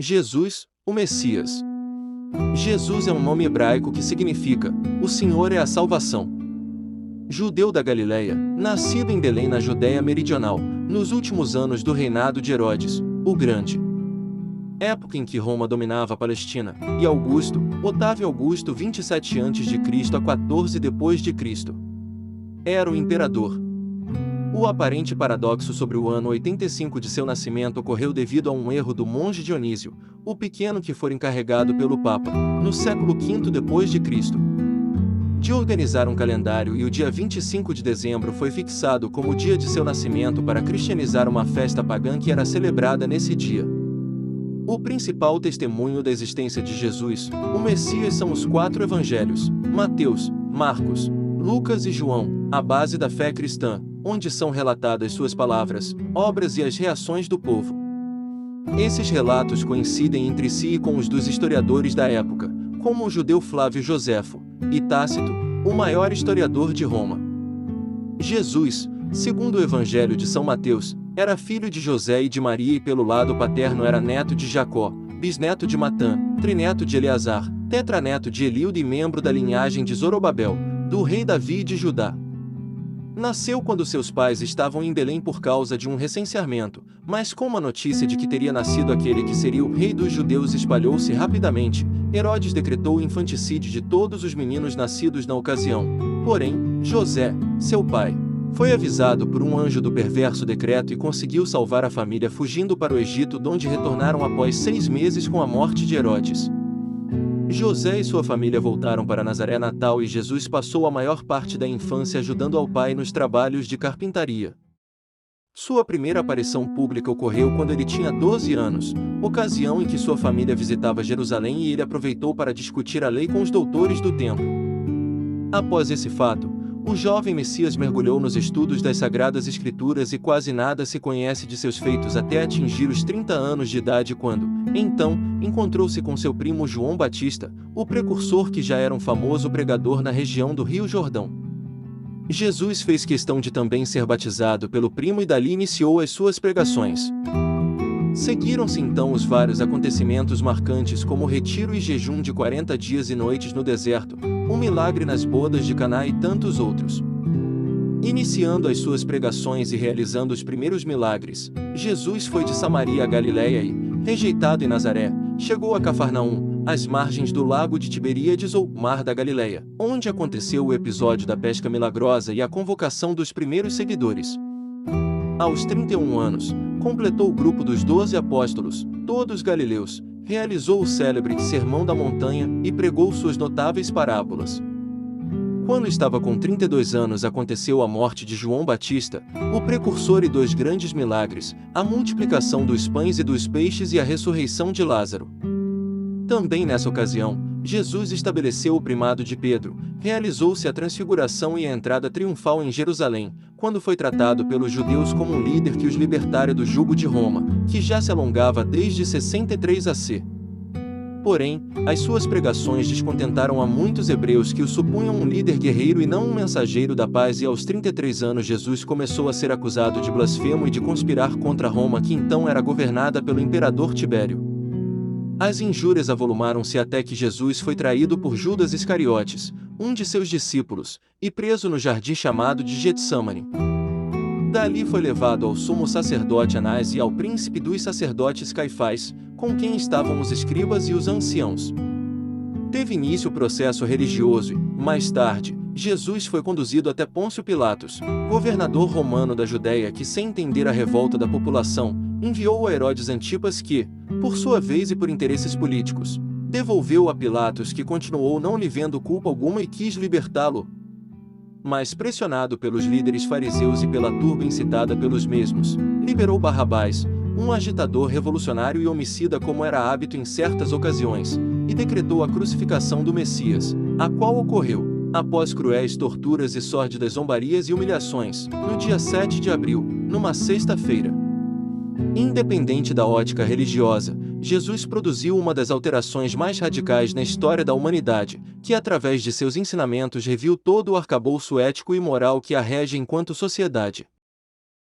Jesus, o Messias. Jesus é um nome hebraico que significa: o Senhor é a salvação. Judeu da Galileia, nascido em Belém na Judéia meridional, nos últimos anos do reinado de Herodes, o Grande. Época em que Roma dominava a Palestina, e Augusto, Otávio Augusto 27 a.C. a 14 d.C. era o imperador. O aparente paradoxo sobre o ano 85 de seu nascimento ocorreu devido a um erro do monge Dionísio, o pequeno, que fora encarregado pelo Papa, no século V d.C., de organizar um calendário, e o dia 25 de dezembro foi fixado como o dia de seu nascimento para cristianizar uma festa pagã que era celebrada nesse dia. O principal testemunho da existência de Jesus, o Messias, são os 4 evangelhos: Mateus, Marcos, Lucas e João, a base da fé cristã, onde são relatadas suas palavras, obras e as reações do povo. Esses relatos coincidem entre si com os dos historiadores da época, como o judeu Flávio Joséfo, e Tácito, o maior historiador de Roma. Jesus, segundo o Evangelho de São Mateus, era filho de José e de Maria, e pelo lado paterno era neto de Jacó, bisneto de Matã, trineto de Eleazar, tetraneto de Eliude e membro da linhagem de Zorobabel, do rei Davi de Judá. Nasceu quando seus pais estavam em Belém por causa de um recenseamento, mas como a notícia de que teria nascido aquele que seria o rei dos judeus espalhou-se rapidamente, Herodes decretou o infanticídio de todos os meninos nascidos na ocasião. Porém, José, seu pai, foi avisado por um anjo do perverso decreto e conseguiu salvar a família fugindo para o Egito, donde retornaram após 6 meses com a morte de Herodes. José e sua família voltaram para Nazaré natal, e Jesus passou a maior parte da infância ajudando ao pai nos trabalhos de carpintaria. Sua primeira aparição pública ocorreu quando ele tinha 12 anos, ocasião em que sua família visitava Jerusalém, e ele aproveitou para discutir a lei com os doutores do templo. Após esse fato, o jovem Messias mergulhou nos estudos das Sagradas Escrituras, e quase nada se conhece de seus feitos até atingir os 30 anos de idade, quando, então, encontrou-se com seu primo João Batista, o precursor, que já era um famoso pregador na região do Rio Jordão. Jesus fez questão de também ser batizado pelo primo e dali iniciou as suas pregações. Seguiram-se então os vários acontecimentos marcantes, como o retiro e jejum de 40 dias e noites no deserto, um milagre nas bodas de Caná e tantos outros. Iniciando as suas pregações e realizando os primeiros milagres, Jesus foi de Samaria a Galiléia e, rejeitado em Nazaré, chegou a Cafarnaum, às margens do lago de Tiberíades ou Mar da Galileia, onde aconteceu o episódio da pesca milagrosa e a convocação dos primeiros seguidores. Aos 31 anos, completou o grupo dos 12 apóstolos, todos galileus, realizou o célebre Sermão da Montanha e pregou suas notáveis parábolas. Quando estava com 32 anos aconteceu a morte de João Batista, o precursor, e 2 grandes milagres, a multiplicação dos pães e dos peixes e a ressurreição de Lázaro. Também nessa ocasião, Jesus estabeleceu o primado de Pedro, realizou-se a transfiguração e a entrada triunfal em Jerusalém, quando foi tratado pelos judeus como um líder que os libertaria do jugo de Roma, que já se alongava desde 63 AC. Porém, as suas pregações descontentaram a muitos hebreus que o supunham um líder guerreiro e não um mensageiro da paz, e aos 33 anos Jesus começou a ser acusado de blasfemo e de conspirar contra Roma, que então era governada pelo imperador Tibério. As injúrias avolumaram-se até que Jesus foi traído por Judas Iscariotes, um de seus discípulos, e preso no jardim chamado de Getsêmani. Dali foi levado ao sumo sacerdote Anás e ao príncipe dos sacerdotes Caifás, com quem estavam os escribas e os anciãos. Teve início o processo religioso e, mais tarde, Jesus foi conduzido até Pôncio Pilatos, governador romano da Judéia, que, sem entender a revolta da população, enviou a Herodes Antipas, que, por sua vez e por interesses políticos, devolveu a Pilatos, que continuou não lhe vendo culpa alguma e quis libertá-lo. Mas, pressionado pelos líderes fariseus e pela turba incitada pelos mesmos, liberou Barrabás, um agitador revolucionário e homicida, como era hábito em certas ocasiões, e decretou a crucificação do Messias, a qual ocorreu, após cruéis torturas e sórdidas zombarias e humilhações, no dia 7 de abril, numa sexta-feira. Independente da ótica religiosa, Jesus produziu uma das alterações mais radicais na história da humanidade, que através de seus ensinamentos reviu todo o arcabouço ético e moral que a rege enquanto sociedade.